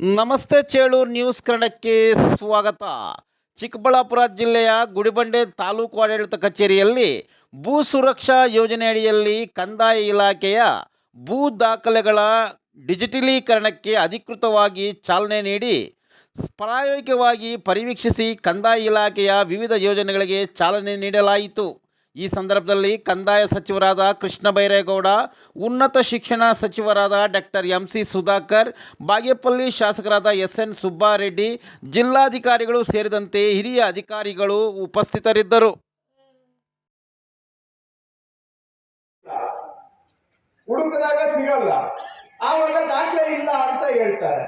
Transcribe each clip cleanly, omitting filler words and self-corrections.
ನಮಸ್ತೆ ಚೇಳೂರು ನ್ಯೂಸ್ ಕನ್ನಡಕ್ಕೆ ಸ್ವಾಗತ. ಚಿಕ್ಕಬಳ್ಳಾಪುರ ಜಿಲ್ಲೆಯ ಗುಡಿಬಂಡೆ ತಾಲೂಕು ಆಡಳಿತ ಕಚೇರಿಯಲ್ಲಿ ಭೂ ಸುರಕ್ಷಾ ಯೋಜನೆಯಡಿಯಲ್ಲಿ ಕಂದಾಯ ಇಲಾಖೆಯ ಭೂ ದಾಖಲೆಗಳ ಡಿಜಿಟಲೀಕರಣಕ್ಕೆ ಅಧಿಕೃತವಾಗಿ ಚಾಲನೆ ನೀಡಿ ಪ್ರಾಯೋಗಿಕವಾಗಿ ಪರಿವೀಕ್ಷಿಸಿ ಕಂದಾಯ ಇಲಾಖೆಯ ವಿವಿಧ ಯೋಜನೆಗಳಿಗೆ ಚಾಲನೆ ನೀಡಲಾಯಿತು. ಈ ಸಂದರ್ಭದಲ್ಲಿ ಕಂದಾಯ ಸಚಿವರಾದ ಕೃಷ್ಣ ಬೈರೇಗೌಡ, ಉನ್ನತ ಶಿಕ್ಷಣ ಸಚಿವರಾದ ಡಾಕ್ಟರ್ ಎಂಸಿ ಸುಧಾಕರ್, ಬಾಗೇಪಲ್ಲಿ ಶಾಸಕರಾದ ಎಸ್ಎನ್ ಸುಬ್ಬಾರೆಡ್ಡಿ, ಜಿಲ್ಲಾಧಿಕಾರಿಗಳು ಸೇರಿದಂತೆ ಹಿರಿಯ ಅಧಿಕಾರಿಗಳು ಉಪಸ್ಥಿತರಿದ್ದರು. ಹುಡುಕದಾಗ ಸಿಗಲ್ಲ, ಆವಾಗ ದಾಖಲೆ ಇಲ್ಲ ಅಂತ ಹೇಳ್ತಾರೆ.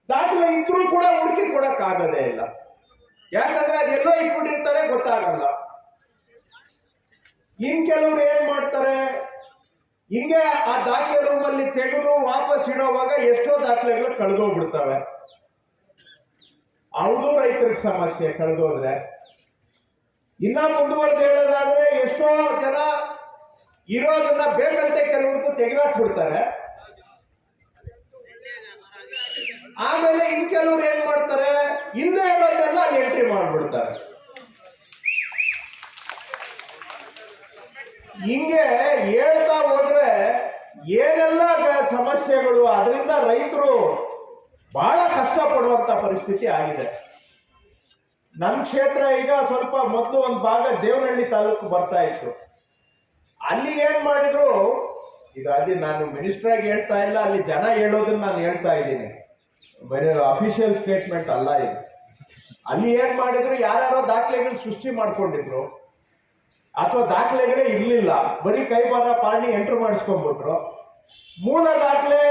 ದಾಖಲೆ ಇದ್ರೂ ಕೂಡ ಹುಡುಕಿ ಕೊಡಕ್ ಆಗದೇ ಇಲ್ಲ, ಯಾಕಂದ್ರೆ ಅದೆಲ್ಲೋ ಇಟ್ಬಿಟ್ಟಿರ್ತಾರೆ, ಗೊತ್ತಾಗಲ್ಲ. ಇನ್ ಕೆಲವ್ರು ಏನ್ ಮಾಡ್ತಾರೆ, ಹಿಂಗೆ ಆ ದಾಖಲೆ ರೂಮಲ್ಲಿ ತೆಗೆದು ವಾಪಸ್ ಇಡೋವಾಗ ಎಷ್ಟೋ ದಾಖಲೆಗಳು ಕಳೆದೋಗ್ಬಿಡ್ತವೆ. ಅವ್ದು ರೈತರಿಗೆ ಸಮಸ್ಯೆ ಕಳೆದೋದ್ರೆ. ಇನ್ನ ಮುಂದುವರೆದು ಹೇಳೋದಾದ್ರೆ ಎಷ್ಟೋ ಜನ ಇರೋದನ್ನ ಬೇಕಂತೆ ಕೆಲವ್ರಿಗೂ ತೆಗೆದಾಕ್ಬಿಡ್ತಾರೆ. ಆಮೇಲೆ ಇನ್ ಕೆಲವ್ರು ಏನ್ ಮಾಡ್ತಾರೆ, ಇಲ್ಲದೆ ಇರೋದೆಲ್ಲ ಅಲ್ಲಿ ಎಂಟ್ರಿ ಮಾಡ್ಬಿಡ್ತಾರೆ. ಹಿಂಗೆ ಹೇಳ್ತಾ ಹೋದ್ರೆ ಏನೆಲ್ಲ ಸಮಸ್ಯೆಗಳು, ಅದರಿಂದ ರೈತರು ಬಹಳ ಕಷ್ಟ ಪಡುವಂತ ಪರಿಸ್ಥಿತಿ ಆಗಿದೆ. ನನ್ನ ಕ್ಷೇತ್ರ ಈಗ ಸ್ವಲ್ಪ ಮೊದಲು ಒಂದು ಭಾಗ ದೇವನಹಳ್ಳಿ ತಾಲೂಕು ಬರ್ತಾ ಇತ್ತು. ಅಲ್ಲಿ ಏನ್ ಮಾಡಿದ್ರು, ಈಗ ಅಲ್ಲಿ ನಾನು ಮಿನಿಸ್ಟರ್ ಆಗಿ ಹೇಳ್ತಾ ಇಲ್ಲ, ಅಲ್ಲಿ ಜನ ಹೇಳೋದನ್ನ ನಾನು ಹೇಳ್ತಾ ಇದ್ದೀನಿ, ಬರೀ ಅಫಿಷಿಯಲ್ ಸ್ಟೇಟ್ಮೆಂಟ್ ಅಲ್ಲ ಇದು. ಅಲ್ಲಿ ಏನ್ ಮಾಡಿದ್ರು, ಯಾರ್ಯಾರೋ ದಾಖಲೆಗಳು ಸೃಷ್ಟಿ ಮಾಡ್ಕೊಂಡಿದ್ರು ಅಥವಾ ದಾಖಲೆಗಳೇ ಇರ್ಲಿಲ್ಲ, ಬರೀ ಕೈ ಬರ ಪಾಣಿ ಎಂಟ್ರ್ ಮಾಡಿಸ್ಕೊಂಡ್ಬಿಟ್ರು. ಮೂಲ ದಾಖಲೆ,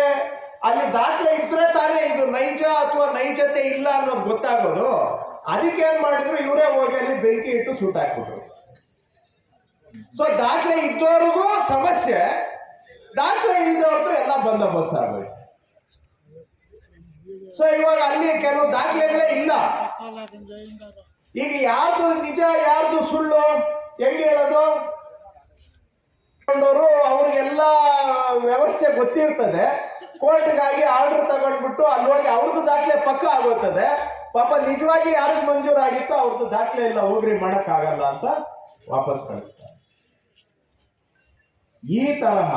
ಅಲ್ಲಿ ದಾಖಲೆ ಇದ್ರೆ ತಾನೇ ಇದು ನೈಜ ಅಥವಾ ನೈಜತೆ ಇಲ್ಲ ಅನ್ನೋದು ಗೊತ್ತಾಗೋದು. ಅದಕ್ಕೆ ಏನ್ ಮಾಡಿದ್ರು, ಇವರೇ ಹೋಗಿ ಅಲ್ಲಿ ಬೆಂಕಿ ಇಟ್ಟು ಸೂಟ್ ಹಾಕ್ಬಿಟ್ರು. ಸೊ ದಾಖಲೆ ಇದ್ದವ್ರಿಗೂ ಸಮಸ್ಯೆ, ದಾಖಲೆ ಇದ್ದವ್ರಿಗೂ ಎಲ್ಲ ಬಂದೋಬಸ್ತ್ ಆಗೋಯ್ತು. ಸೊ ಇವಾಗ ಅಲ್ಲಿ ಕೆಲವು ದಾಖಲೆಗಳೇ ಇಲ್ಲ. ಈಗ ಯಾರ್ದು ನಿಜ ಯಾರ್ದು ಸುಳ್ಳು ಹೆಂಗೆ ಹೇಳೋದು? ಅವ್ರಿಗೆಲ್ಲ ವ್ಯವಸ್ಥೆ ಗೊತ್ತಿರ್ತದೆ. ಕೋರ್ಟ್ಗಾಗಿ ಆರ್ಡರ್ ತಗೊಂಡ್ಬಿಟ್ಟು ಅಲ್ಲಿ ಹೋಗಿ ಅವ್ರದ್ದು ದಾಖಲೆ ಪಕ್ಕ ಆಗೋಗ್ತದೆ. ಪಾಪ ನಿಜವಾಗಿ ಯಾರಿಗೆ ಮಂಜೂರಾಗಿತ್ತು ಅವ್ರದ್ದು ದಾಖಲೆ ಎಲ್ಲ ಹೋಗ್ರಿ ಮಾಡಕ್ ಆಗಲ್ಲ ಅಂತ ವಾಪಸ್ ಕಳಿಸ್ತಾರೆ. ಈ ತರಹ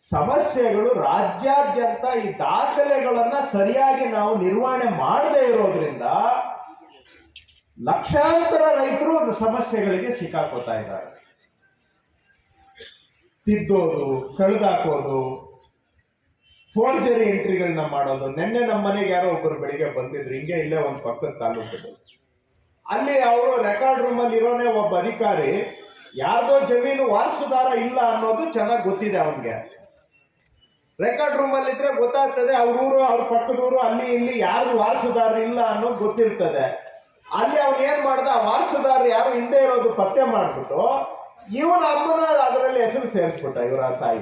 ಸಮಸ್ಯೆಗಳು ರಾಜ್ಯಾದ್ಯಂತ ಈ ದಾಖಲೆಗಳನ್ನ ಸರಿಯಾಗಿ ನಾವು ನಿರ್ವಹಣೆ ಮಾಡದೇ ಇರೋದ್ರಿಂದ ಲಕ್ಷಾಂತರ ರೈತರು ಸಮಸ್ಯೆಗಳಿಗೆ ಸಿಕ್ಕಾಕೋತಾ ಇದ್ದಾರೆ. ತಿದ್ದೋದು, ಕಳೆದಾಕೋದು, ಫೋರ್ಜರಿ ಎಂಟ್ರಿಗಳನ್ನ ಮಾಡೋದು. ನಿನ್ನೆ ನಮ್ಮ ಮನೆಗೆ ಯಾರೋ ಒಬ್ಬರು ಬೆಳಿಗ್ಗೆ ಬಂದಿದ್ರು, ಹಿಂಗೆ ಇಲ್ಲೇ ಒಂದು ಪಕ್ಕದ ತಾಲೂಕಲ್ಲಿ. ಅಲ್ಲಿ ಅವರು ರೆಕಾರ್ಡ್ ರೂಮ್ ಅಲ್ಲಿ ಇರೋನೇ ಒಬ್ಬ ಅಧಿಕಾರಿ, ಯಾರ್ದೋ ಜಮೀನು ವಾರಸುದಾರ ಇಲ್ಲ ಅನ್ನೋದು ಚೆನ್ನಾಗಿ ಗೊತ್ತಿದೆ ಅವನ್ಗೆ. ರೆಕಾರ್ಡ್ ರೂಮ್ ಅಲ್ಲಿ ಇದ್ರೆ ಗೊತ್ತಾಗ್ತದೆ ಅವ್ರೂರು, ಅವ್ರ ಪಕ್ಕದೂರು, ಅಲ್ಲಿ ಇಲ್ಲಿ ಯಾರು ವಾರಸುದಾರ ಇಲ್ಲ ಅನ್ನೋದು ಗೊತ್ತಿರ್ತದೆ. ಅಲ್ಲಿ ಅವ್ನು ಏನ್ ಮಾಡ್ದ, ವಾರಸುದಾರ ಯಾರು ಹಿಂದೆ ಇರೋದು ಪತ್ತೆ ಮಾಡ್ಬಿಟ್ಟು ಇವನ ಅಮ್ಮನ ಅದರಲ್ಲಿ ಹೆಸರು ಸೇರಿಸ್ಬಿಟ್ಟ, ಇವರ ತಾಯಿ.